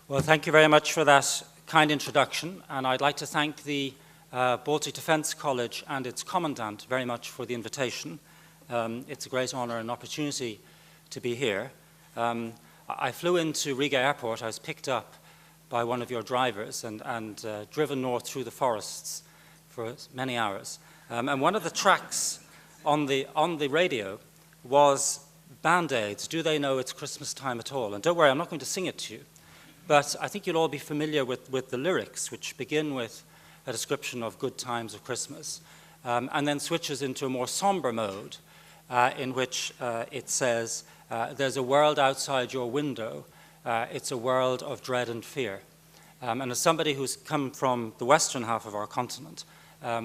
Well, thank you very much for that kind introduction, and I'd like to thank the Baltic Defence College and its commandant very much for the invitation. It's a great honor and opportunity to be here. I flew into Riga Airport. I was picked up by one of your drivers and driven north through the forests for many hours. And one of the tracks on the radio was Band-Aids, Do They Know It's Christmas Time at All? And don't worry, I'm not going to sing it to you. But I think you'll all be familiar with the lyrics, which begin with a description of good times of Christmas, and then switches into a more somber mode in which it says, there's a world outside your window, it's a world of dread and fear. And as somebody who's come from the western half of our continent,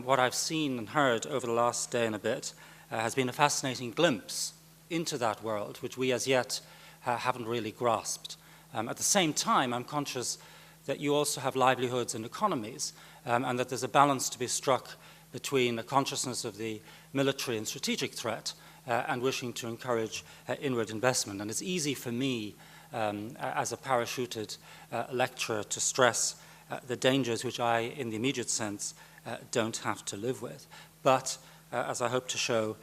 what I've seen and heard over the last day and a bit has been a fascinating glimpse into that world, which we as yet haven't really grasped. At the same time, I'm conscious that you also have livelihoods and economies, and that there's a balance to be struck between a consciousness of the military and strategic threat and wishing to encourage inward investment. And it's easy for me, as a parachuted lecturer, to stress the dangers which I, in the immediate sense, don't have to live with. But, as I hope to show,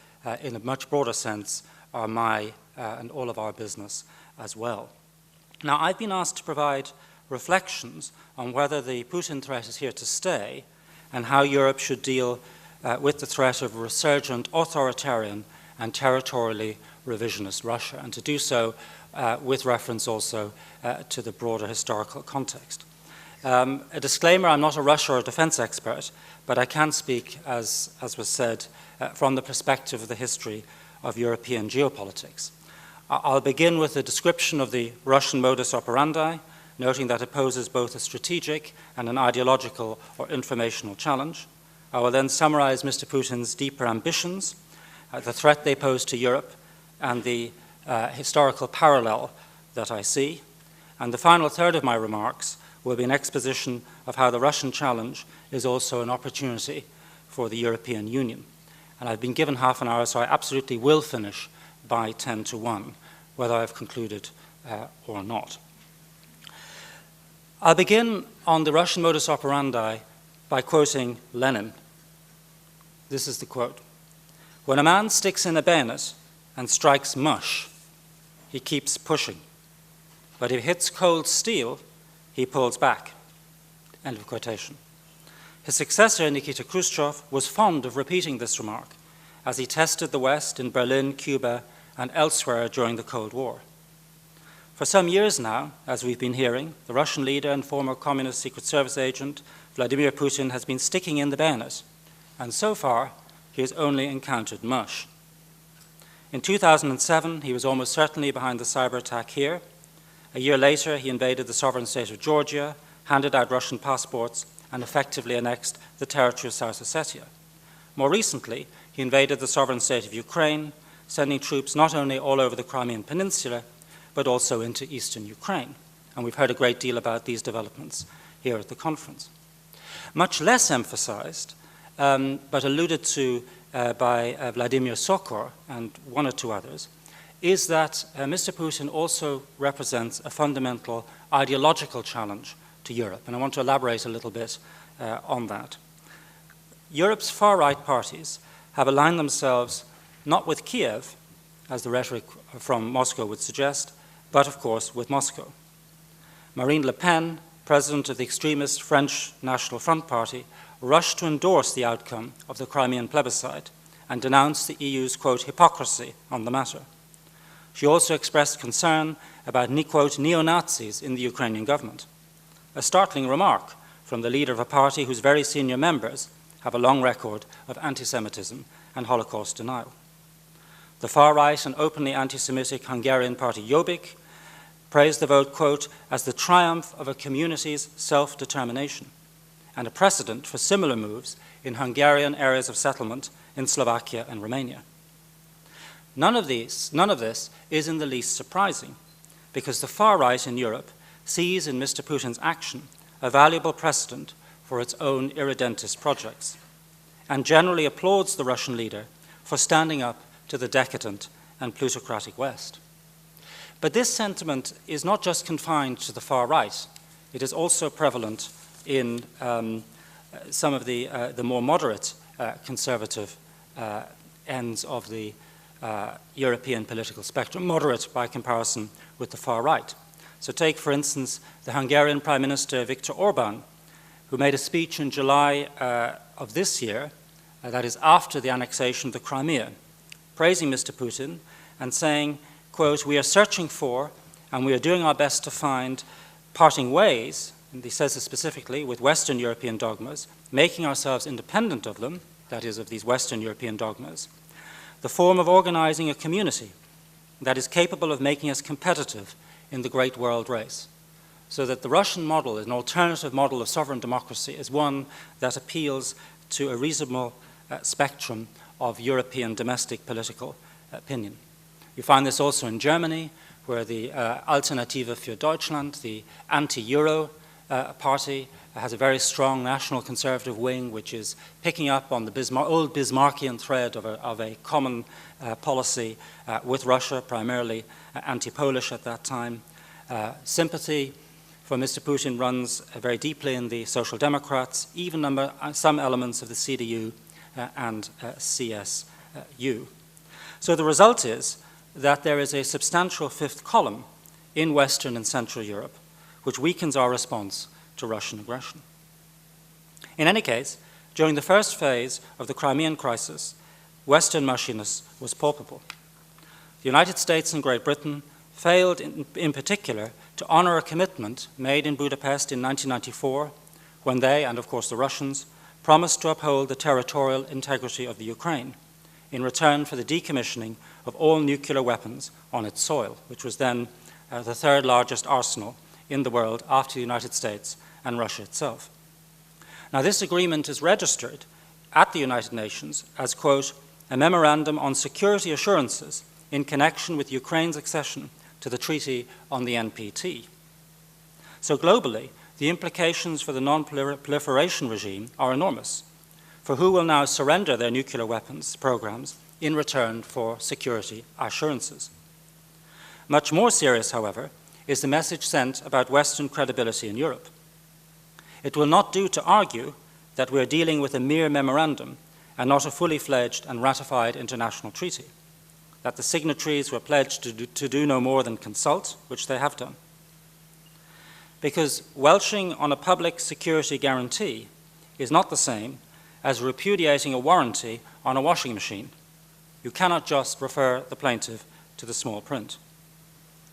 in a much broader sense, are my and all of our business as well. Now, I've been asked to provide reflections on whether the Putin threat is here to stay and how Europe should deal with the threat of a resurgent authoritarian and territorially revisionist Russia, and to do so with reference also to the broader historical context. A disclaimer, I'm not a Russia or defense expert, but I can speak, as was said, from the perspective of the history of European geopolitics. I'll begin with a description of the Russian modus operandi, noting that it poses both a strategic and an ideological or informational challenge. I will then summarize Mr. Putin's deeper ambitions, the threat they pose to Europe, and the historical parallel that I see. And the final third of my remarks will be an exposition of how the Russian challenge is also an opportunity for the European Union. And I've been given half an hour, so I absolutely will finish by 10 to 1, whether I've concluded or not. I'll begin on the Russian modus operandi by quoting Lenin. This is the quote. When a man sticks in a bayonet and strikes mush, he keeps pushing. But if he hits cold steel, he pulls back. End of quotation. His successor, Nikita Khrushchev, was fond of repeating this remark as he tested the West in Berlin, Cuba, and elsewhere during the Cold War. For some years now, as we've been hearing, the Russian leader and former communist Secret Service agent Vladimir Putin has been sticking in the bayonet, and so far he has only encountered mush. In 2007, he was almost certainly behind the cyber attack here. A year later, he invaded the sovereign state of Georgia, handed out Russian passports, and effectively annexed the territory of South Ossetia. More recently, he invaded the sovereign state of Ukraine, sending troops not only all over the Crimean Peninsula, but also into eastern Ukraine. And we've heard a great deal about these developments here at the conference. Much less emphasized, but alluded to by Vladimir Sokor and one or two others, is that Mr. Putin also represents a fundamental ideological challenge to Europe. And I want to elaborate a little bit on that. Europe's far-right parties have aligned themselves not with Kiev, as the rhetoric from Moscow would suggest, but of course with Moscow. Marine Le Pen, president of the extremist French National Front Party, rushed to endorse the outcome of the Crimean plebiscite and denounced the EU's, quote, hypocrisy on the matter. She also expressed concern about, quote, neo-Nazis in the Ukrainian government, a startling remark from the leader of a party whose very senior members have a long record of anti-Semitism and Holocaust denial. The far-right and openly anti-Semitic Hungarian party Jobbik praised the vote, quote, as the triumph of a community's self-determination and a precedent for similar moves in Hungarian areas of settlement in Slovakia and Romania. None of this is in the least surprising, because the far-right in Europe sees in Mr. Putin's action a valuable precedent for its own irredentist projects, and generally applauds the Russian leader for standing up to the decadent and plutocratic West. But this sentiment is not just confined to the far right, it is also prevalent in some of the more moderate conservative ends of the European political spectrum, moderate by comparison with the far right. So take, for instance, the Hungarian Prime Minister Viktor Orban, who made a speech in July of this year, that is after the annexation of the Crimea, praising Mr. Putin and saying, quote, "We are searching for and we are doing our best to find parting ways," and he says this specifically, "with Western European dogmas, making ourselves independent of them," that is, of these Western European dogmas, "the form of organizing a community that is capable of making us competitive in the great world race." So that the Russian model, an alternative model of sovereign democracy, is one that appeals to a reasonable spectrum of European domestic political opinion. You find this also in Germany, where the Alternative für Deutschland, the anti-Euro party, has a very strong national conservative wing, which is picking up on the old Bismarckian thread of a common policy with Russia, primarily anti-Polish at that time. Sympathy for Mr. Putin runs very deeply in the Social Democrats, even some elements of the CDU and CSU. So the result is that there is a substantial fifth column in Western and Central Europe, which weakens our response to Russian aggression. In any case, during the first phase of the Crimean crisis, Western mushiness was palpable. The United States and Great Britain failed in particular to honor a commitment made in Budapest in 1994 when they, and of course the Russians, promised to uphold the territorial integrity of the Ukraine in return for the decommissioning of all nuclear weapons on its soil, which was then the third largest arsenal in the world after the United States and Russia itself. Now, this agreement is registered at the United Nations as, quote, "a memorandum on security assurances in connection with Ukraine's accession to the Treaty on the NPT." So globally, the implications for the non-proliferation regime are enormous, for who will now surrender their nuclear weapons programs in return for security assurances. Much more serious, however, is the message sent about Western credibility in Europe. It will not do to argue that we are dealing with a mere memorandum and not a fully fledged and ratified international treaty, that the signatories were pledged to do no more than consult, which they have done. Because welching on a public security guarantee is not the same as repudiating a warranty on a washing machine. You cannot just refer the plaintiff to the small print.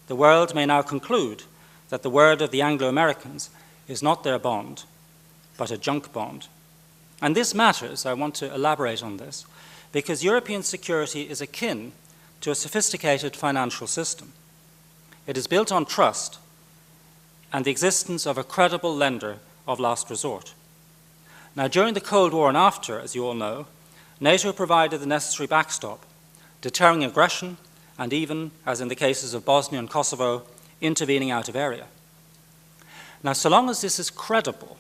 The world may now conclude that the word of the Anglo-Americans is not their bond, but a junk bond. And this matters, I want to elaborate on this, because European security is akin to a sophisticated financial system. It is built on trust and the existence of a credible lender of last resort. Now, during the Cold War and after, as you all know, NATO provided the necessary backstop, deterring aggression and even, as in the cases of Bosnia and Kosovo, intervening out of area. Now, so long as this is credible,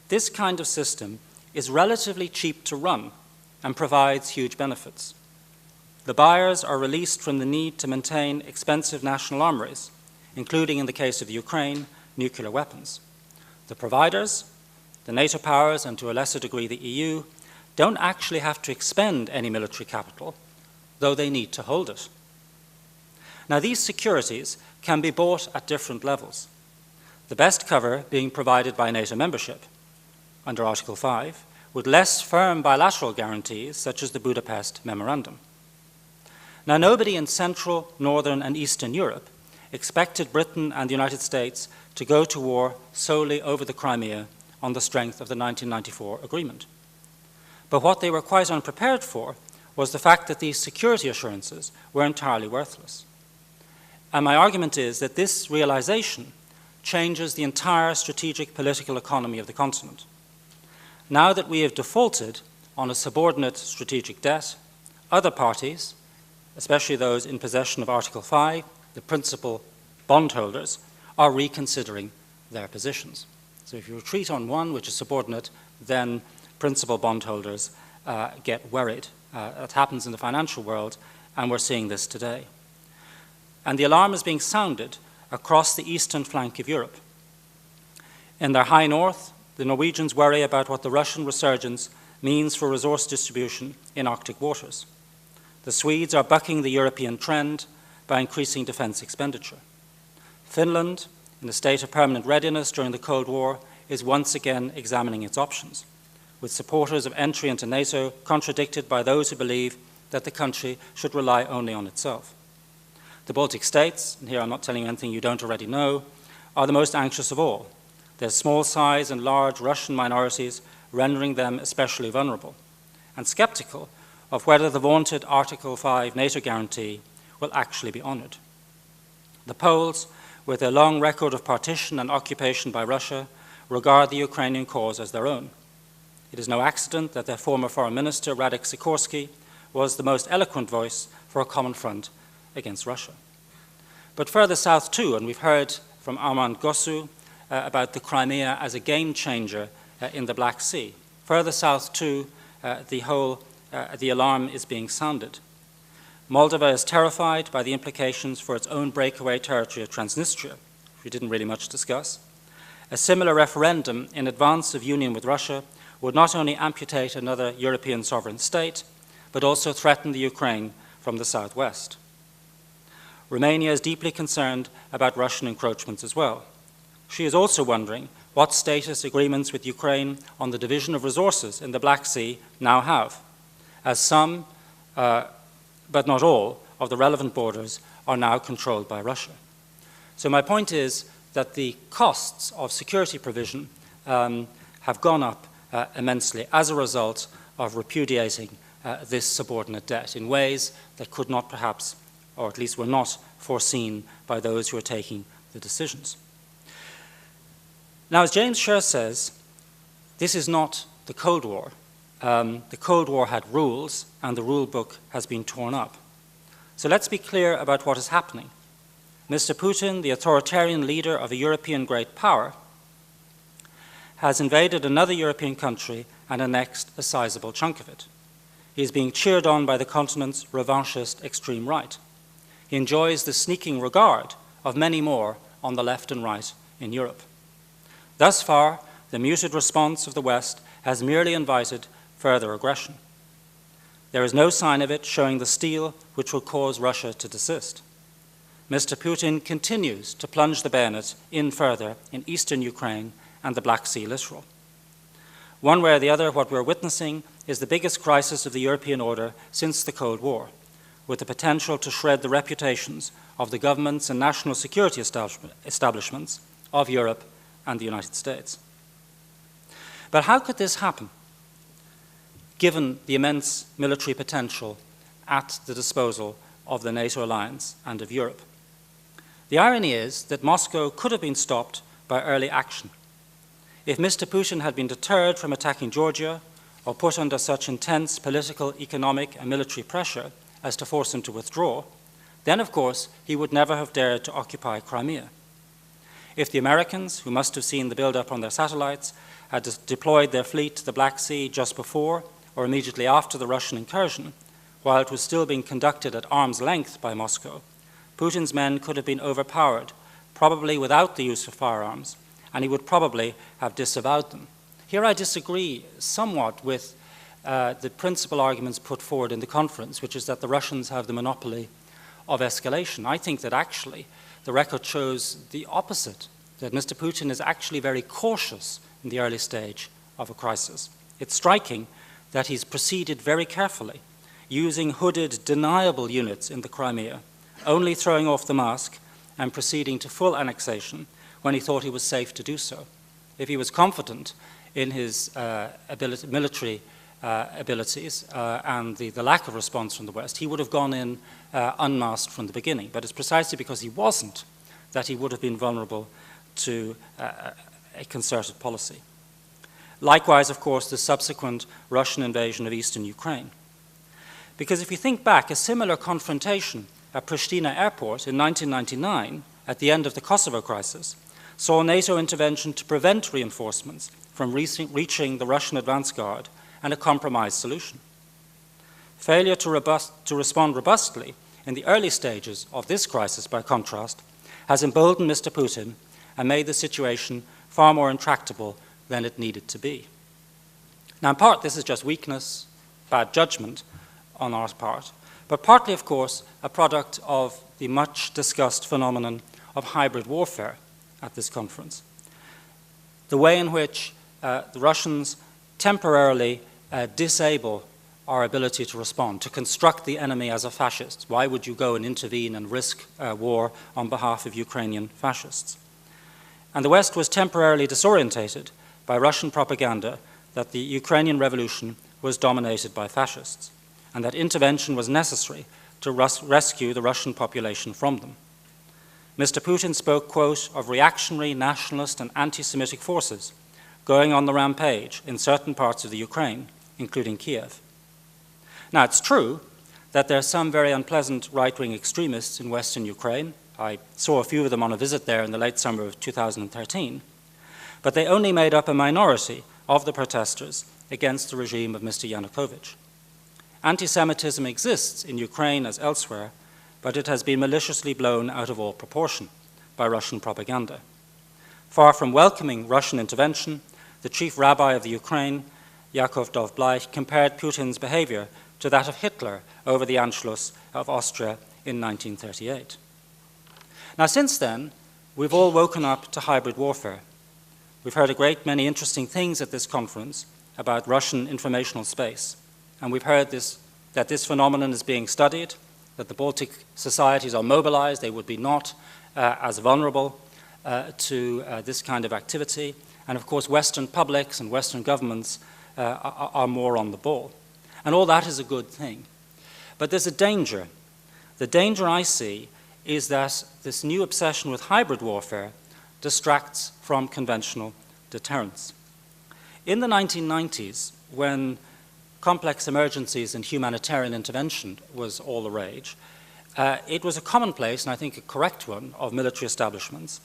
this kind of system is relatively cheap to run and provides huge benefits. The buyers are released from the need to maintain expensive national armories, including, in the case of Ukraine, nuclear weapons. The providers, the NATO powers, and to a lesser degree the EU, don't actually have to expend any military capital, though they need to hold it. Now, these securities can be bought at different levels, the best cover being provided by NATO membership, under Article 5, with less firm bilateral guarantees, such as the Budapest Memorandum. Now, nobody in Central, Northern, and Eastern Europe expected Britain and the United States to go to war solely over the Crimea on the strength of the 1994 agreement. But what they were quite unprepared for was the fact that these security assurances were entirely worthless. And my argument is that this realization changes the entire strategic political economy of the continent. Now that we have defaulted on a subordinate strategic debt, other parties, especially those in possession of Article 5, the principal bondholders, are reconsidering their positions. So if you retreat on one which is subordinate, then principal bondholders get worried. That happens in the financial world, and we're seeing this today. And the alarm is being sounded across the eastern flank of Europe. In their high north, the Norwegians worry about what the Russian resurgence means for resource distribution in Arctic waters. The Swedes are bucking the European trend by increasing defense expenditure. Finland, in a state of permanent readiness during the Cold War, is once again examining its options, with supporters of entry into NATO contradicted by those who believe that the country should rely only on itself. The Baltic states, and here I'm not telling you anything you don't already know, are the most anxious of all, their small size and large Russian minorities rendering them especially vulnerable, and skeptical of whether the vaunted Article 5 NATO guarantee will actually be honored. The Poles, with their long record of partition and occupation by Russia, regard the Ukrainian cause as their own. It is no accident that their former foreign minister, Radek Sikorski, was the most eloquent voice for a common front against Russia. But further south too, and we've heard from Armand Gossu about the Crimea as a game changer in the Black Sea. Further south too, the alarm is being sounded. Moldova is terrified by the implications for its own breakaway territory of Transnistria, which we didn't really much discuss. A similar referendum in advance of union with Russia would not only amputate another European sovereign state, but also threaten the Ukraine from the southwest. Romania is deeply concerned about Russian encroachments as well. She is also wondering what status agreements with Ukraine on the division of resources in the Black Sea now have, as some, but not all, of the relevant borders are now controlled by Russia. So my point is that the costs of security provision have gone up immensely as a result of repudiating this subordinate debt in ways that could not perhaps, or at least were not foreseen by those who are taking the decisions. Now, as James Sher says, this is not the Cold War. The Cold War had rules, and the rule book has been torn up. So let's be clear about what is happening. Mr. Putin, the authoritarian leader of a European great power, has invaded another European country and annexed a sizable chunk of it. He is being cheered on by the continent's revanchist extreme right. He enjoys the sneaking regard of many more on the left and right in Europe. Thus far, the muted response of the West has merely invited further aggression. There is no sign of it showing the steel which will cause Russia to desist. Mr. Putin continues to plunge the bayonet in further in eastern Ukraine and the Black Sea littoral. One way or the other, what we're witnessing is the biggest crisis of the European order since the Cold War, with the potential to shred the reputations of the governments and national security establishments of Europe and the United States. But how could this happen, given the immense military potential at the disposal of the NATO alliance and of Europe? The irony is that Moscow could have been stopped by early action. If Mr. Putin had been deterred from attacking Georgia or put under such intense political, economic, and military pressure as to force him to withdraw, then, of course, he would never have dared to occupy Crimea. If the Americans, who must have seen the build-up on their satellites, had deployed their fleet to the Black Sea just before or immediately after the Russian incursion, while it was still being conducted at arm's length by Moscow, Putin's men could have been overpowered, probably without the use of firearms, and he would probably have disavowed them. Here I disagree somewhat with the principal arguments put forward in the conference, which is that the Russians have the monopoly of escalation. I think that actually the record shows the opposite, that Mr. Putin is actually very cautious in the early stage of a crisis. It's striking that he's proceeded very carefully, using hooded, deniable units in the Crimea, only throwing off the mask and proceeding to full annexation when he thought he was safe to do so. If he was confident in his military abilities and the lack of response from the West, he would have gone in unmasked from the beginning. But it's precisely because he wasn't that he would have been vulnerable to a concerted policy. Likewise, of course, the subsequent Russian invasion of eastern Ukraine. Because if you think back, a similar confrontation at Pristina airport in 1999, at the end of the Kosovo crisis, saw NATO intervention to prevent reinforcements from reaching the Russian advance guard and a compromise solution. Failure to respond robustly in the early stages of this crisis, by contrast, has emboldened Mr. Putin and made the situation far more intractable than it needed to be. Now, in part, this is just weakness, bad judgment on our part, but partly, of course, a product of the much discussed phenomenon of hybrid warfare at this conference. The way in which the Russians temporarily disable our ability to respond, to construct the enemy as a fascist. Why would you go and intervene and risk war on behalf of Ukrainian fascists? And the West was temporarily disorientated by Russian propaganda that the Ukrainian revolution was dominated by fascists, and that intervention was necessary to rescue the Russian population from them. Mr. Putin spoke, quote, of reactionary, nationalist, and anti-Semitic forces going on the rampage in certain parts of the Ukraine, including Kiev. Now, it's true that there are some very unpleasant right-wing extremists in western Ukraine. I saw a few of them on a visit there in the late summer of 2013, but they only made up a minority of the protesters against the regime of Mr. Yanukovych. Anti-Semitism exists in Ukraine as elsewhere, but it has been maliciously blown out of all proportion by Russian propaganda. Far from welcoming Russian intervention, the chief rabbi of the Ukraine, Yakov Dovbleich, compared Putin's behavior to that of Hitler over the Anschluss of Austria in 1938. Now, since then, we've all woken up to hybrid warfare. We've heard a great many interesting things at this conference about Russian informational space, and we've heard that this phenomenon is being studied, that the Baltic societies are mobilized, they would be not as vulnerable to this kind of activity, and of course Western publics and Western governments are more on the ball. And all that is a good thing. But there's a danger. The danger I see is that this new obsession with hybrid warfare distracts from conventional deterrence. In the 1990s, when complex emergencies and humanitarian intervention was all the rage, it was a commonplace, and I think a correct one, of military establishments,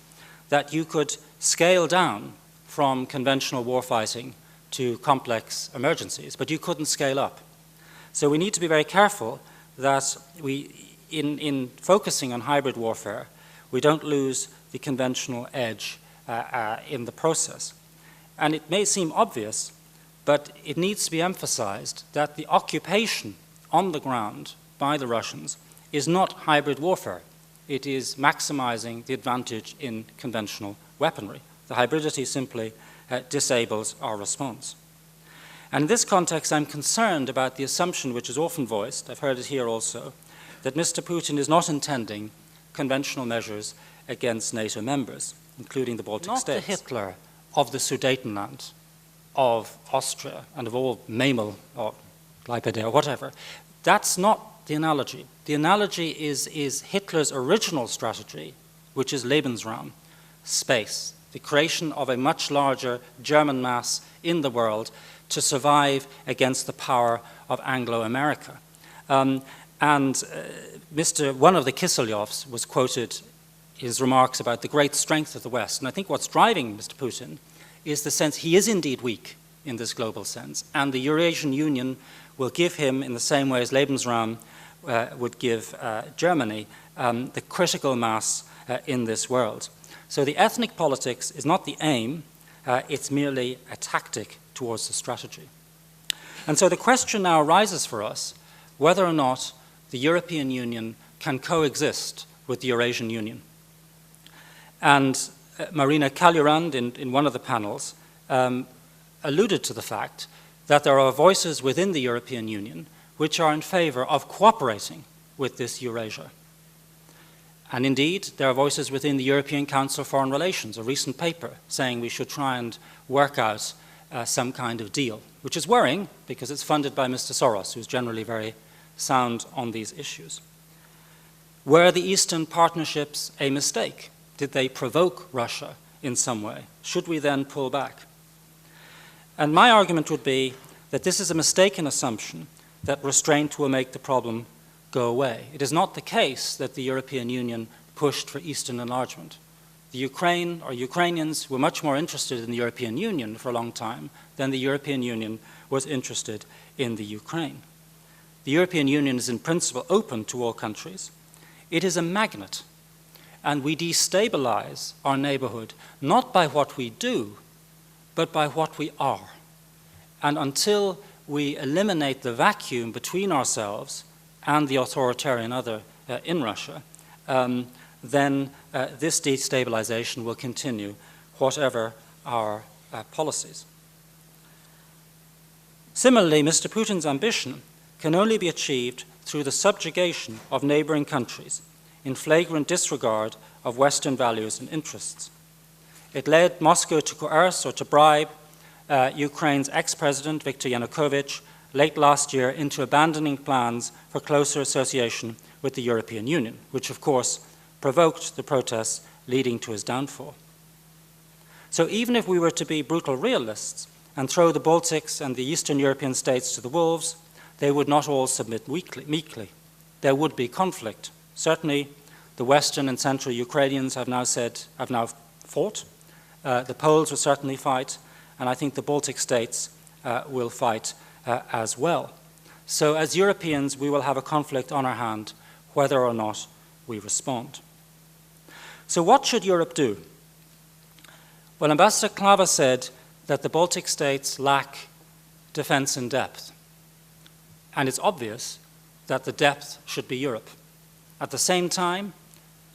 that you could scale down from conventional warfighting to complex emergencies, but you couldn't scale up. So we need to be very careful that in focusing on hybrid warfare, we don't lose the conventional edge in the process. And it may seem obvious, but it needs to be emphasized that the occupation on the ground by the Russians is not hybrid warfare. It is maximizing the advantage in conventional weaponry. The hybridity simply disables our response. And in this context, I'm concerned about the assumption, which is often voiced, I've heard it here also, that Mr. Putin is not intending conventional measures against NATO members, including the Baltic states. Not the Hitler of the Sudetenland, of Austria, and of all Memel or Leipzig or whatever. That's not the analogy. The analogy is Hitler's original strategy, which is Lebensraum, space, the creation of a much larger German mass in the world to survive against the power of Anglo-America. One of the Kiselyovs was quoted his remarks about the great strength of the West. And I think what's driving Mr. Putin is the sense he is indeed weak in this global sense. And the Eurasian Union will give him, in the same way as Lebensraum would give Germany, the critical mass in this world. So the ethnic politics is not the aim, it's merely a tactic towards the strategy. And so the question now arises for us whether or not the European Union can coexist with the Eurasian Union. And Marina Kaljurand, in one of the panels, alluded to the fact that there are voices within the European Union which are in favor of cooperating with this Eurasia. And indeed, there are voices within the European Council of Foreign Relations, a recent paper saying we should try and work out some kind of deal, which is worrying because it's funded by Mr. Soros, who's generally very sound on these issues. Were the Eastern partnerships a mistake? Did they provoke Russia in some way? Should we then pull back? And my argument would be that this is a mistaken assumption that restraint will make the problem go away. It is not the case that the European Union pushed for Eastern enlargement. The Ukrainians were much more interested in the European Union for a long time than the European Union was interested in the Ukraine. The European Union is in principle open to all countries. It is a magnet. and we destabilize our neighborhood, not by what we do, but by what we are. And until we eliminate the vacuum between ourselves and the authoritarian other in Russia, then this destabilization will continue, whatever our policies. Similarly, Mr. Putin's ambition can only be achieved through the subjugation of neighboring countries in flagrant disregard of Western values and interests. It led Moscow to coerce or to bribe Ukraine's ex-president, Viktor Yanukovych, late last year into abandoning plans for closer association with the European Union, which of course provoked the protests leading to his downfall. So even if we were to be brutal realists and throw the Baltics and the Eastern European states to the wolves, they would not all submit meekly. There would be conflict. Certainly, the Western and Central Ukrainians have now fought. The Poles will certainly fight, and I think the Baltic states will fight as well. So as Europeans, we will have a conflict on our hand, whether or not we respond. So what should Europe do? Well, Ambassador Klava said that the Baltic states lack defense in depth. And it's obvious that the depth should be Europe. At the same time,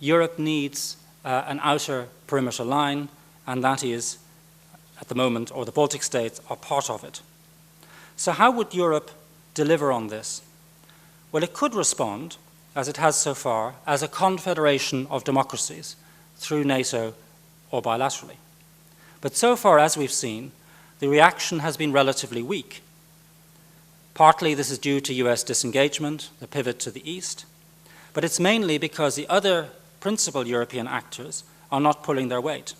Europe needs an outer perimeter line, and that is, at the moment, or the Baltic states are part of it. So how would Europe deliver on this? Well, it could respond, as it has so far, as a confederation of democracies through NATO or bilaterally. But so far, as we've seen, the reaction has been relatively weak. Partly this is due to US disengagement, the pivot to the east, but it's mainly because the other principal European actors are not pulling their weight.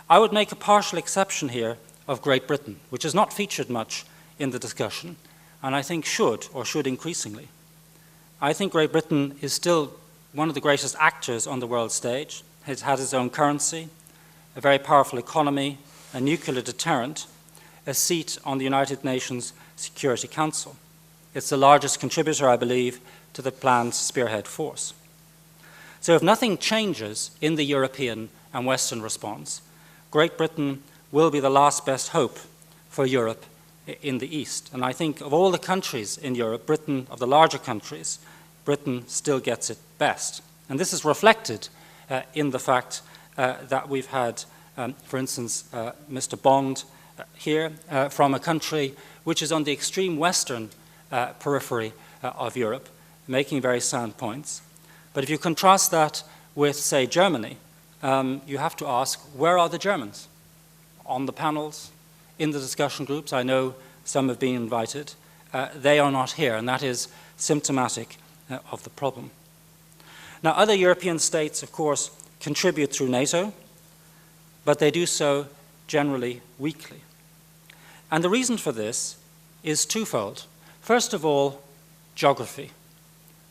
I would make a partial exception here of Great Britain, which has not featured much in the discussion, and I think should increasingly. I think Great Britain is still one of the greatest actors on the world stage. It has its own currency, a very powerful economy, a nuclear deterrent, a seat on the United Nations Security Council. It's the largest contributor, I believe, to the planned spearhead force. So if nothing changes in the European and Western response, Great Britain will be the last best hope for Europe in the East. And I think of all the countries in Europe, Britain, of the larger countries, Britain still gets it best. And this is reflected in the fact that we've had, for instance, Mr. Bond here from a country which is on the extreme western periphery of Europe, making very sound points. But if you contrast that with, say, Germany, you have to ask, where are the Germans? On the panels, in the discussion groups, I know some have been invited. They are not here, and that is symptomatic of the problem. Now, other European states, of course, contribute through NATO, but they do so generally weakly. And the reason for this is twofold. First of all, geography.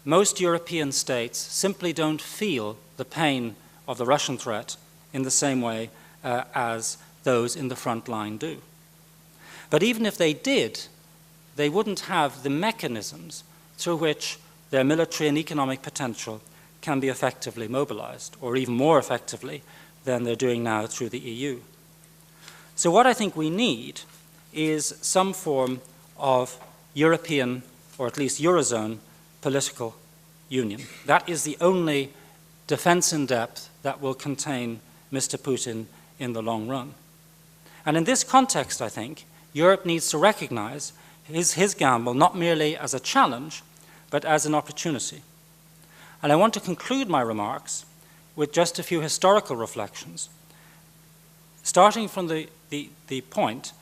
Most European states simply don't feel the pain of the Russian threat in the same way as those in the front line do. But even if they did, they wouldn't have the mechanisms through which their military and economic potential can be effectively mobilized, or even more effectively than they're doing now through the EU. So what I think we need is some form of European, or at least Eurozone, political union. That is the only defense in depth that will contain Mr. Putin in the long run. And in this context, I think, Europe needs to recognize his gamble not merely as a challenge, but as an opportunity. And I want to conclude my remarks with just a few historical reflections, starting from the point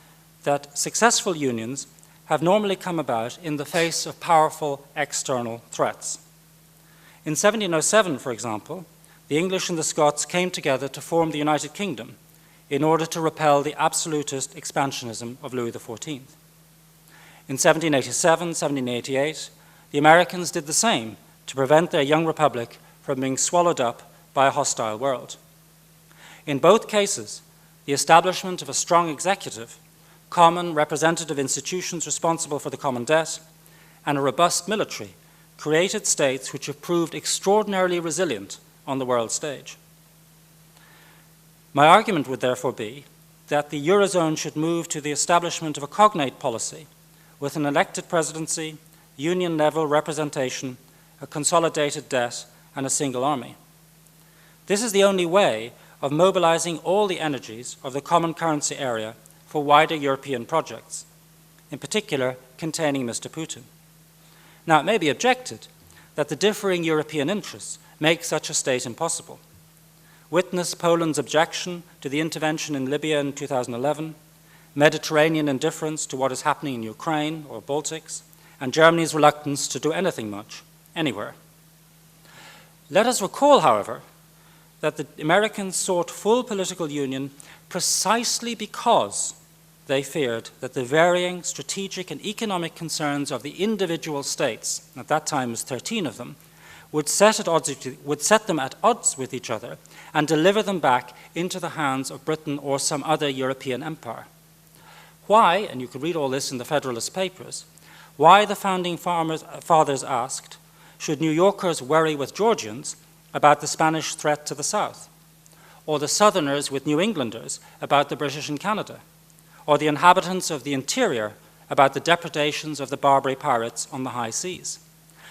that successful unions have normally come about in the face of powerful external threats. In 1707, for example, the English and the Scots came together to form the United Kingdom in order to repel the absolutist expansionism of Louis XIV. In 1787, 1788, the Americans did the same to prevent their young republic from being swallowed up by a hostile world. In both cases, the establishment of a strong executive, common representative institutions responsible for the common debt, and a robust military created states which have proved extraordinarily resilient on the world stage. My argument would therefore be that the Eurozone should move to the establishment of a cognate policy with an elected presidency, union-level representation, a consolidated debt, and a single army. This is the only way of mobilizing all the energies of the common currency area for wider European projects, in particular containing Mr. Putin. Now, it may be objected that the differing European interests make such a state impossible. Witness Poland's objection to the intervention in Libya in 2011, Mediterranean indifference to what is happening in Ukraine or Baltics, and Germany's reluctance to do anything much, anywhere. Let us recall, however, that the Americans sought full political union precisely because they feared that the varying strategic and economic concerns of the individual states, at that time was 13 of them, would set them at odds with each other and deliver them back into the hands of Britain or some other European empire. Why, and you can read all this in the Federalist Papers, why the founding fathers asked, should New Yorkers worry with Georgians about the Spanish threat to the south, or the Southerners with New Englanders about the British in Canada, or the inhabitants of the interior about the depredations of the Barbary pirates on the high seas,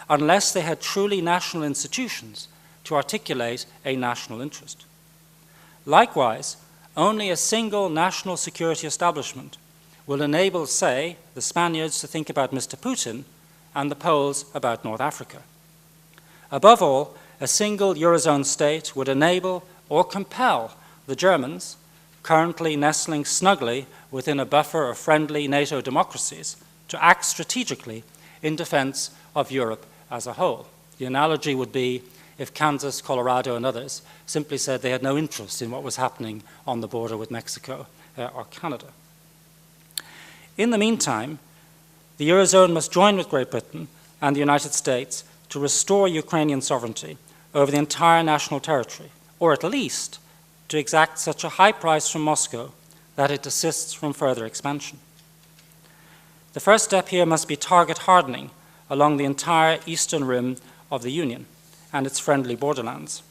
unless they had truly national institutions to articulate a national interest. Likewise, only a single national security establishment will enable, say, the Spaniards to think about Mr. Putin and the Poles about North Africa. Above all, a single Eurozone state would enable or compel the Germans, currently nestling snugly within a buffer of friendly NATO democracies, to act strategically in defense of Europe as a whole. The analogy would be if Kansas, Colorado, and others simply said they had no interest in what was happening on the border with Mexico or Canada. In the meantime, the Eurozone must join with Great Britain and the United States to restore Ukrainian sovereignty over the entire national territory, or at least to exact such a high price from Moscow that it desists from further expansion. The first step here must be target hardening along the entire eastern rim of the Union and its friendly borderlands.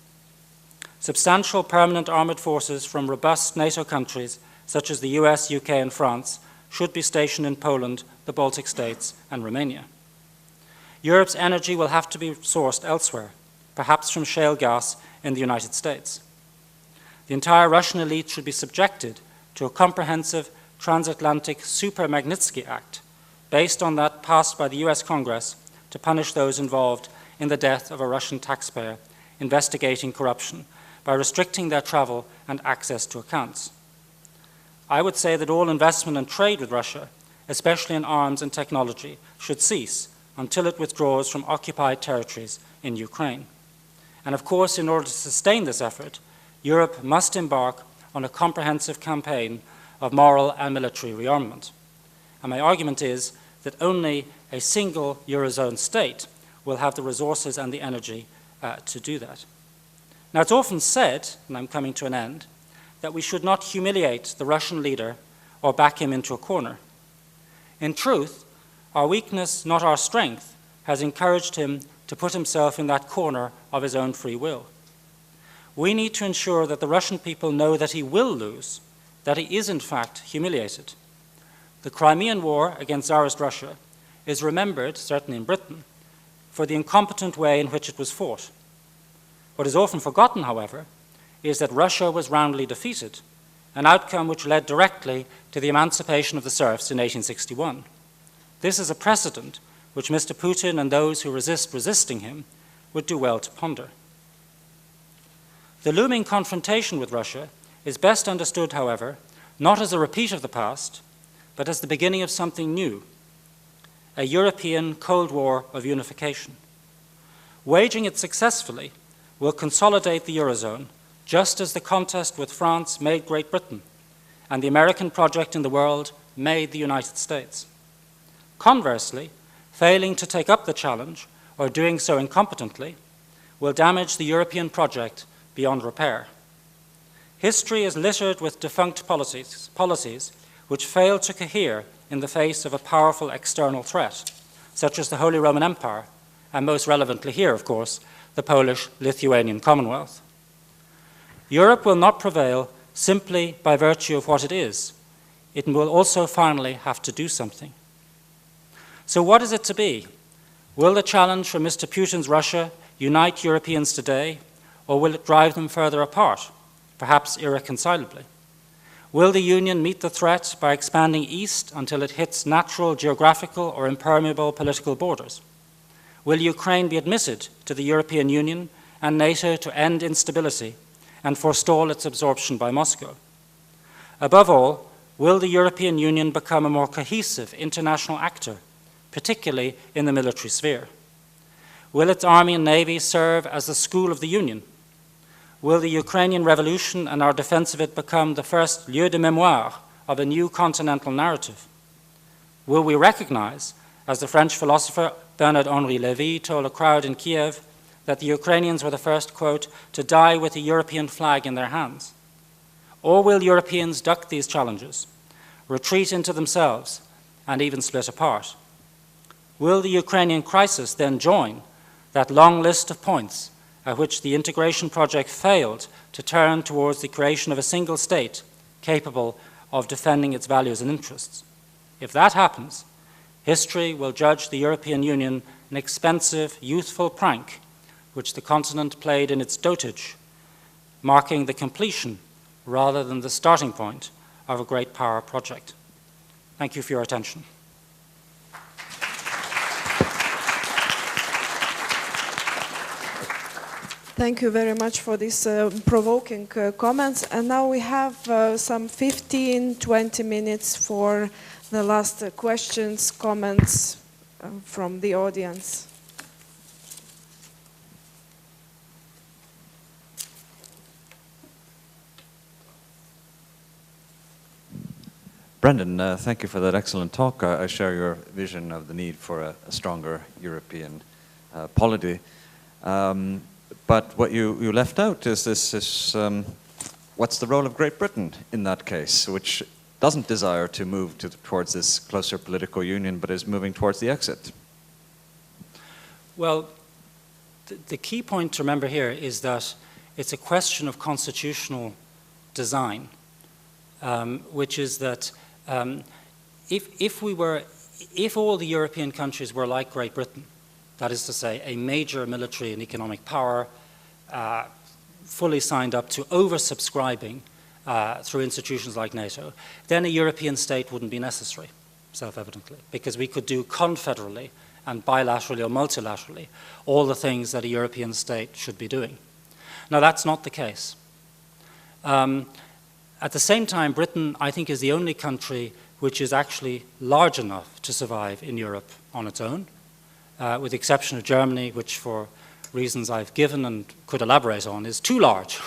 Substantial permanent armored forces from robust NATO countries such as the US, UK, and France should be stationed in Poland, the Baltic states, and Romania. Europe's energy will have to be sourced elsewhere, perhaps from shale gas in the United States. The entire Russian elite should be subjected to a comprehensive transatlantic Super-Magnitsky Act, based on that passed by the US Congress to punish those involved in the death of a Russian taxpayer investigating corruption by restricting their travel and access to accounts. I would say that all investment and trade with Russia, especially in arms and technology, should cease until it withdraws from occupied territories in Ukraine. And of course, in order to sustain this effort, Europe must embark on a comprehensive campaign of moral and military rearmament. And my argument is that only a single Eurozone state will have the resources and the energy to do that. Now, it's often said, and I'm coming to an end, that we should not humiliate the Russian leader or back him into a corner. In truth, our weakness, not our strength, has encouraged him to put himself in that corner of his own free will. We need to ensure that the Russian people know that he will lose, that he is in fact humiliated. The Crimean War against Tsarist Russia is remembered, certainly in Britain, for the incompetent way in which it was fought. What is often forgotten, however, is that Russia was roundly defeated, an outcome which led directly to the emancipation of the serfs in 1861. This is a precedent which Mr. Putin and those who resist resisting him would do well to ponder. The looming confrontation with Russia is best understood, however, not as a repeat of the past, but as the beginning of something new, a European Cold War of unification. Waging it successfully will consolidate the Eurozone, just as the contest with France made Great Britain, and the American project in the world made the United States. Conversely, failing to take up the challenge, or doing so incompetently, will damage the European project beyond repair. History is littered with defunct policies which fail to cohere in the face of a powerful external threat, such as the Holy Roman Empire, and most relevantly here, of course, the Polish-Lithuanian Commonwealth. Europe will not prevail simply by virtue of what it is. It will also finally have to do something. So what is it to be? Will the challenge from Mr. Putin's Russia unite Europeans today, or will it drive them further apart, perhaps irreconcilably? Will the Union meet the threat by expanding east until it hits natural, geographical, or impermeable political borders? Will Ukraine be admitted to the European Union and NATO to end instability and forestall its absorption by Moscow? Above all, will the European Union become a more cohesive international actor, particularly in the military sphere? Will its army and navy serve as the school of the Union? Will the Ukrainian revolution and our defense of it become the first lieu de mémoire of a new continental narrative? Will we recognize, as the French philosopher Bernard-Henri Lévy told a crowd in Kiev, that the Ukrainians were the first, quote, to die with a European flag in their hands? Or will Europeans duck these challenges, retreat into themselves, and even split apart? Will the Ukrainian crisis then join that long list of points at which the integration project failed to turn towards the creation of a single state capable of defending its values and interests? If that happens, history will judge the European Union an expensive, youthful prank which the continent played in its dotage, marking the completion rather than the starting point of a great power project. Thank you for your attention. Thank you very much for these provoking comments. And now we have some 15-20 minutes for the last questions, comments from the audience. Brendan, thank you for that excellent talk. I share your vision of the need for a stronger European polity. But what you left out is this, what's the role of Great Britain in that case, which doesn't desire to move towards this closer political union, but is moving towards the exit? Well, the key point to remember here is that it's a question of constitutional design, which is that if all the European countries were like Great Britain, that is to say, a major military and economic power, fully signed up to oversubscribing through institutions like NATO, then a European state wouldn't be necessary, self-evidently, because we could do confederally and bilaterally or multilaterally all the things that a European state should be doing. Now, that's not the case. At the same time, Britain, I think, is the only country which is actually large enough to survive in Europe on its own, with the exception of Germany, which for reasons I've given and could elaborate on, is too large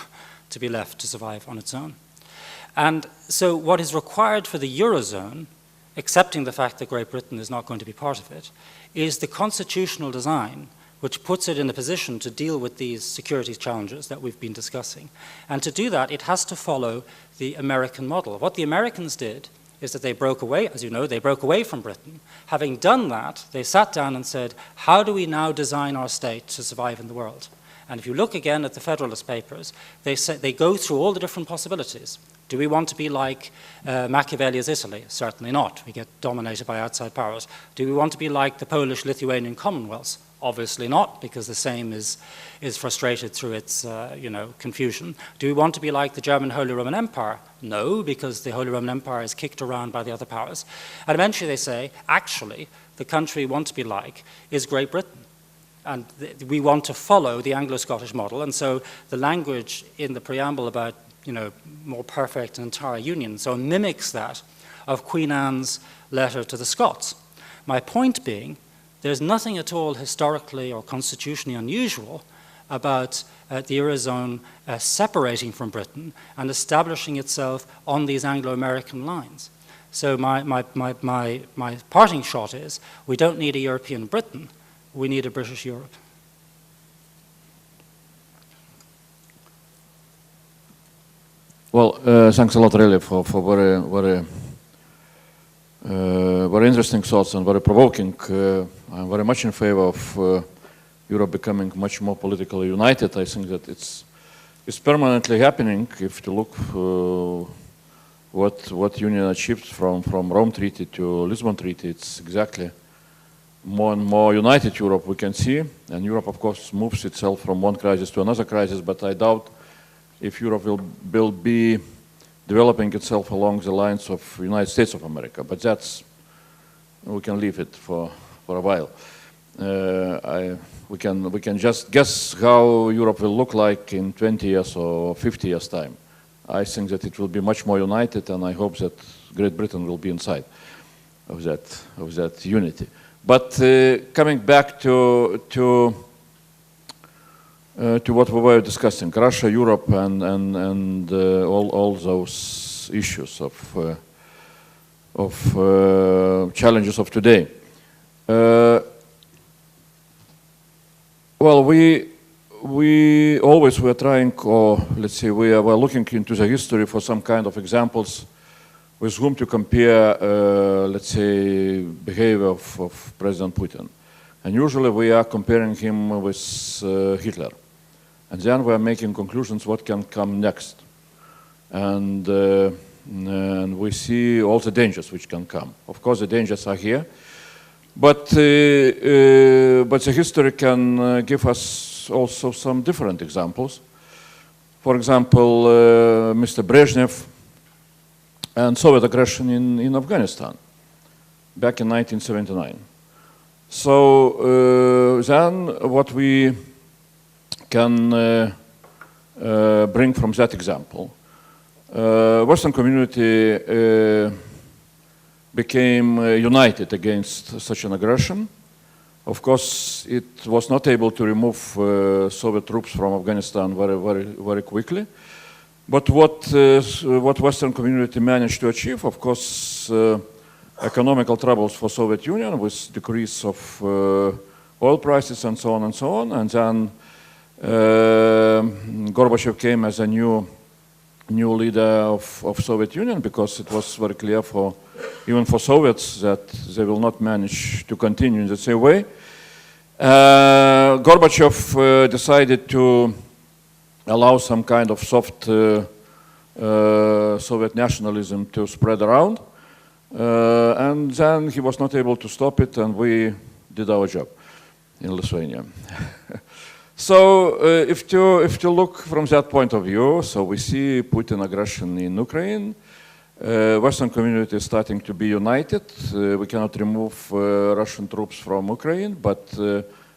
to be left to survive on its own. And so what is required for the Eurozone, accepting the fact that Great Britain is not going to be part of it, is the constitutional design which puts it in a position to deal with these security challenges that we've been discussing. And to do that, it has to follow the American model. What the Americans did is that they broke away, as you know, they broke away from Britain. Having done that, they sat down and said, how do we now design our state to survive in the world? And if you look again at the Federalist Papers, they go through all the different possibilities. Do we want to be like Machiavelli's Italy? Certainly not. We get dominated by outside powers. Do we want to be like the Polish-Lithuanian Commonwealth? Obviously not, because the same is frustrated through its confusion. Do we want to be like the German Holy Roman Empire? No, because the Holy Roman Empire is kicked around by the other powers. And eventually they say, actually, the country we want to be like is Great Britain. And we want to follow the Anglo-Scottish model. And so the language in the preamble about more perfect and entire union so mimics that of Queen Anne's letter to the Scots. My point being, there's nothing at all historically or constitutionally unusual about the Eurozone separating from Britain and establishing itself on these Anglo-American lines. So my parting shot is, we don't need a European Britain, we need a British Europe. Well, thanks a lot really for very interesting thoughts and very provoking. I'm very much in favor of Europe becoming much more politically united. I think that it's permanently happening. If you look what Union achieved from Rome Treaty to Lisbon Treaty, it's exactly more and more united Europe we can see. And Europe, of course, moves itself from one crisis to another crisis, but I doubt if Europe will be developing itself along the lines of United States of America. But we can leave it for a while. We can just guess how Europe will look like in 20 years or 50 years' time. I think that it will be much more united, and I hope that Great Britain will be inside of that unity. But coming back to what we were discussing, Russia, Europe, and all those issues of challenges of today. Well, we always were trying, or let's say we were looking into the history for some kind of examples with whom to compare, let's say, behavior of President Putin. And usually we are comparing him with Hitler. And then we are making conclusions what can come next. And we see all the dangers which can come. Of course, the dangers are here. But the history can give us also some different examples. For example, Mr. Brezhnev and Soviet aggression in Afghanistan back in 1979. So then what we can bring from that example, Western community became united against such an aggression. Of course, it was not able to remove Soviet troops from Afghanistan very quickly. But what Western community managed to achieve, of course, economical troubles for Soviet Union with decrease of oil prices and so on and so on. And then Gorbachev came as a new leader of Soviet Union, because it was very clear even for Soviets that they will not manage to continue in the same way. Gorbachev decided to allow some kind of soft Soviet nationalism to spread around. And then he was not able to stop it, and we did our job in Lithuania. So if to look from that point of view, so we see Putin aggression in Ukraine, Western community is starting to be united. We cannot remove Russian troops from Ukraine, but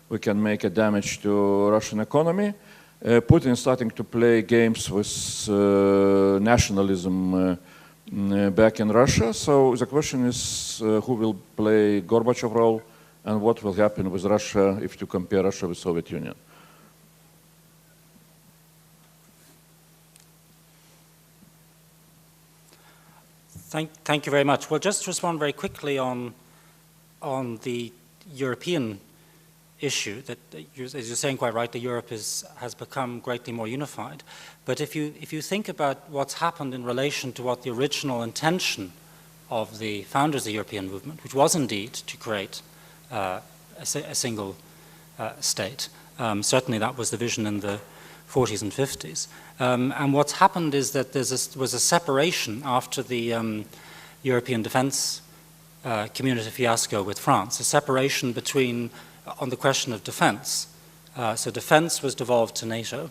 we can make a damage to Russian economy. Putin is starting to play games with nationalism back in Russia. So the question is who will play Gorbachev role, and what will happen with Russia if you compare Russia with Soviet Union. Thank you very much. Well, just to respond very quickly on the European issue, that as you're saying quite rightly, Europe has become greatly more unified. But if you think about what's happened in relation to what the original intention of the founders of the European movement, which was indeed to create a single state, certainly that was the vision in the 40s and 50s. And what's happened is that there was a separation after the European defense community fiasco with France, a separation between, on the question of defense. So defense was devolved to NATO,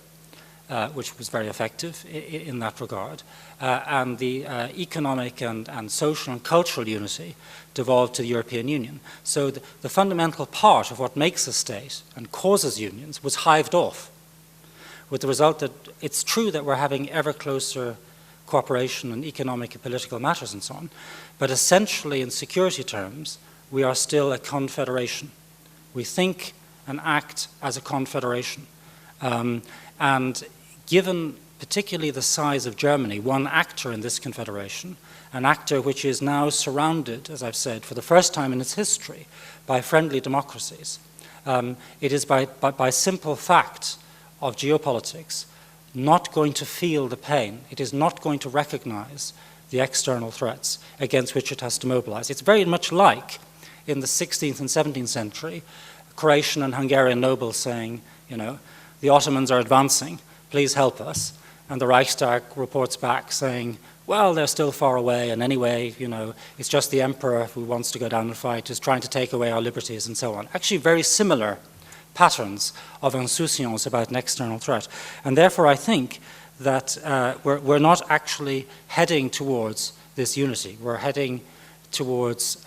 which was very effective in that regard. And the economic and social and cultural unity devolved to the European Union. So the fundamental part of what makes a state and causes unions was hived off, with the result that it's true that we're having ever closer cooperation in economic and political matters and so on, but essentially in security terms, we are still a confederation. We think and act as a confederation. And given particularly the size of Germany, one actor in this confederation, an actor which is now surrounded, as I've said, for the first time in its history, by friendly democracies, it is by simple fact of geopolitics not going to feel the pain. It is not going to recognize the external threats against which it has to mobilize. It's very much like in the 16th and 17th century, Croatian and Hungarian nobles saying, you know, the Ottomans are advancing, please help us. And the Reichstag reports back saying, well, they're still far away, and anyway, you know, it's just the emperor who wants to go down and fight, is trying to take away our liberties and so on. Actually, very similar patterns of insouciance about an external threat. And therefore, I think that we're not actually heading towards this unity. We're heading towards,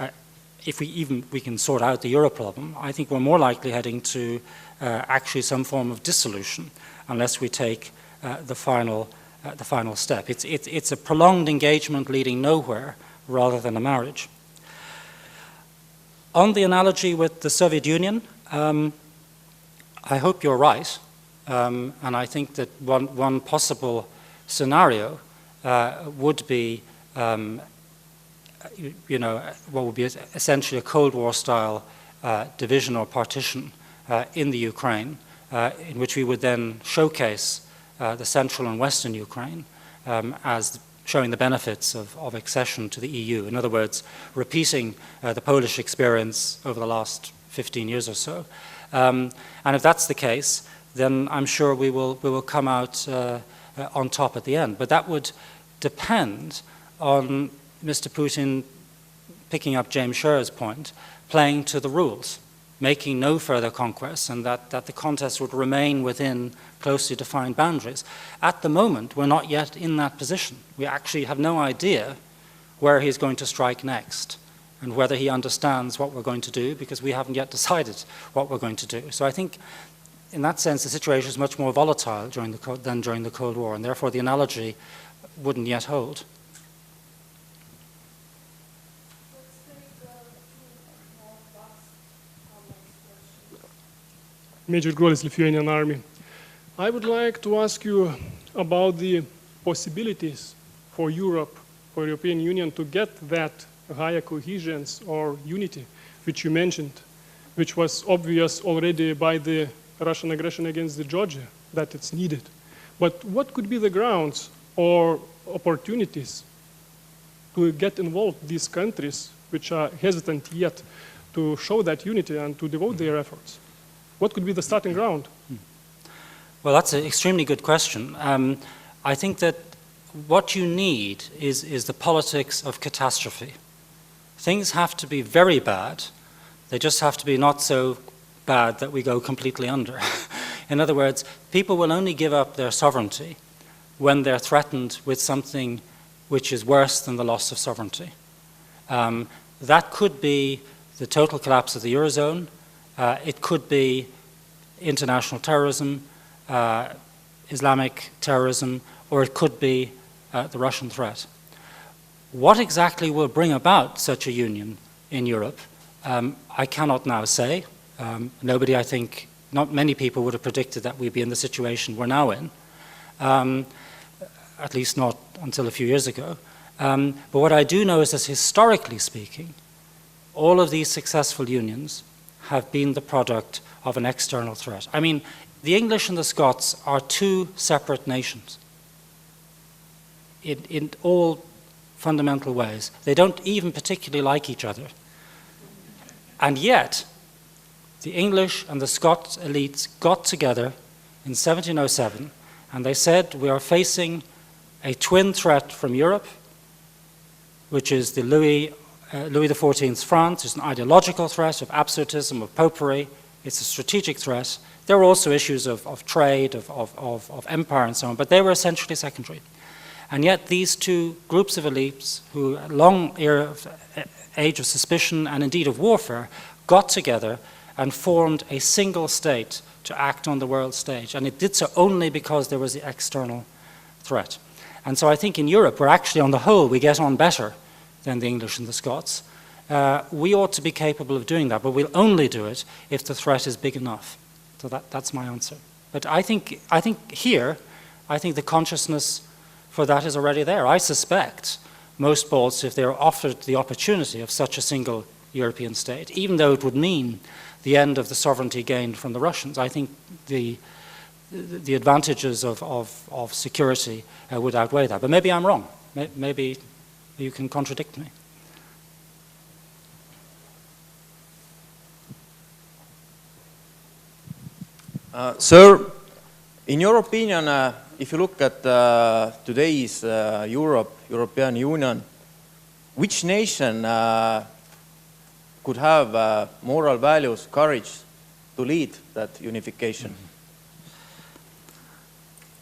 if we can sort out the euro problem, I think we're more likely heading to actually some form of dissolution, unless we take the final step. It's a prolonged engagement leading nowhere rather than a marriage. On the analogy with the Soviet Union, I hope you're right, and I think that one possible scenario would be, you know, what would be essentially a Cold War style division or partition in the Ukraine, in which we would then showcase the central and western Ukraine as showing the benefits of accession to the EU. In other words, repeating the Polish experience over the last 15 years or so. And if that's the case, then I'm sure we will come out on top at the end. But that would depend on Mr. Putin, picking up James Scherer's point, playing to the rules, making no further conquests, and that the contest would remain within closely defined boundaries. At the moment, we're not yet in that position. We actually have no idea where he's going to strike next and whether he understands what we're going to do, because we haven't yet decided what we're going to do. So I think, in that sense, the situation is much more volatile than during the Cold War, and therefore the analogy wouldn't yet hold. Major Grolis, Lithuanian Army. I would like to ask you about the possibilities for Europe, for European Union, to get that higher cohesion or unity, which you mentioned, which was obvious already by the Russian aggression against Georgia, that it's needed. But what could be the grounds or opportunities to get involved these countries which are hesitant yet to show that unity and to devote their efforts? What could be the starting ground? Well, that's an extremely good question. I think that what you need is the politics of catastrophe. Things have to be very bad. They just have to be not so bad that we go completely under. In other words, people will only give up their sovereignty when they're threatened with something which is worse than the loss of sovereignty. That could be the total collapse of the Eurozone. It could be international terrorism, Islamic terrorism, or it could be the Russian threat. What exactly will bring about such a union in Europe, I cannot now say. Nobody, I think, not many people would have predicted that we'd be in the situation we're now in, at least not until a few years ago. But what I do know is that historically speaking, all of these successful unions have been the product of an external threat. I mean, the English and the Scots are two separate nations in all fundamental ways. They don't even particularly like each other. And yet, the English and the Scots elites got together in 1707 and they said, we are facing a twin threat from Europe, which is the Louis XIV's France. It's an ideological threat of absolutism, of popery. It's a strategic threat. There were also issues of trade, of empire and so on, but they were essentially secondary. And yet these two groups of elites, who had a long age of suspicion and indeed of warfare, got together and formed a single state to act on the world stage. And it did so only because there was the external threat. And so I think in Europe, we're actually, on the whole, we get on better than the English and the Scots. We ought to be capable of doing that, but we'll only do it if the threat is big enough. So that's my answer. But I think the consciousness for that is already there. I suspect most Balts, if they're offered the opportunity of such a single European state, even though it would mean the end of the sovereignty gained from the Russians, I think the advantages of security would outweigh that. But maybe I'm wrong. Maybe you can contradict me. Sir, in your opinion, if you look at today's European Union, which nation could have moral values, courage to lead that unification?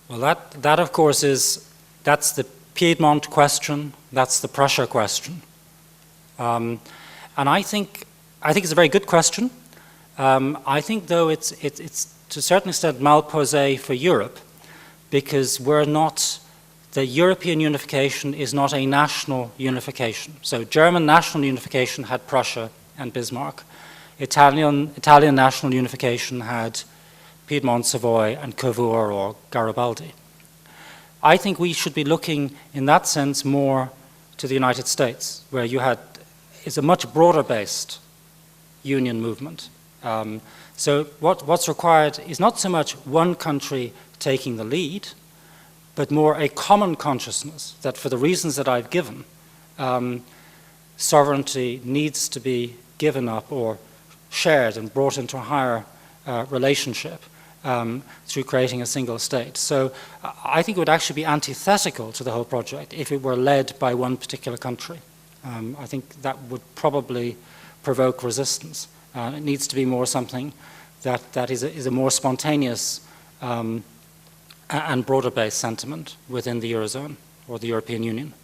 Well, that of course that's the Piedmont question, that's the Prussia question. And I think it's a very good question. I think though it's to a certain extent malposé for Europe, because the European unification is not a national unification. So German national unification had Prussia and Bismarck. Italian national unification had Piedmont, Savoy, and Cavour or Garibaldi. I think we should be looking in that sense more to the United States, where it's a much broader based union movement. So what's required is not so much one country taking the lead, but more a common consciousness that for the reasons that I've given, sovereignty needs to be given up or shared and brought into a higher relationship through creating a single state. So I think it would actually be antithetical to the whole project if it were led by one particular country. I think that would probably provoke resistance. It needs to be more something that is a more spontaneous and broader-based sentiment within the Eurozone or the European Union.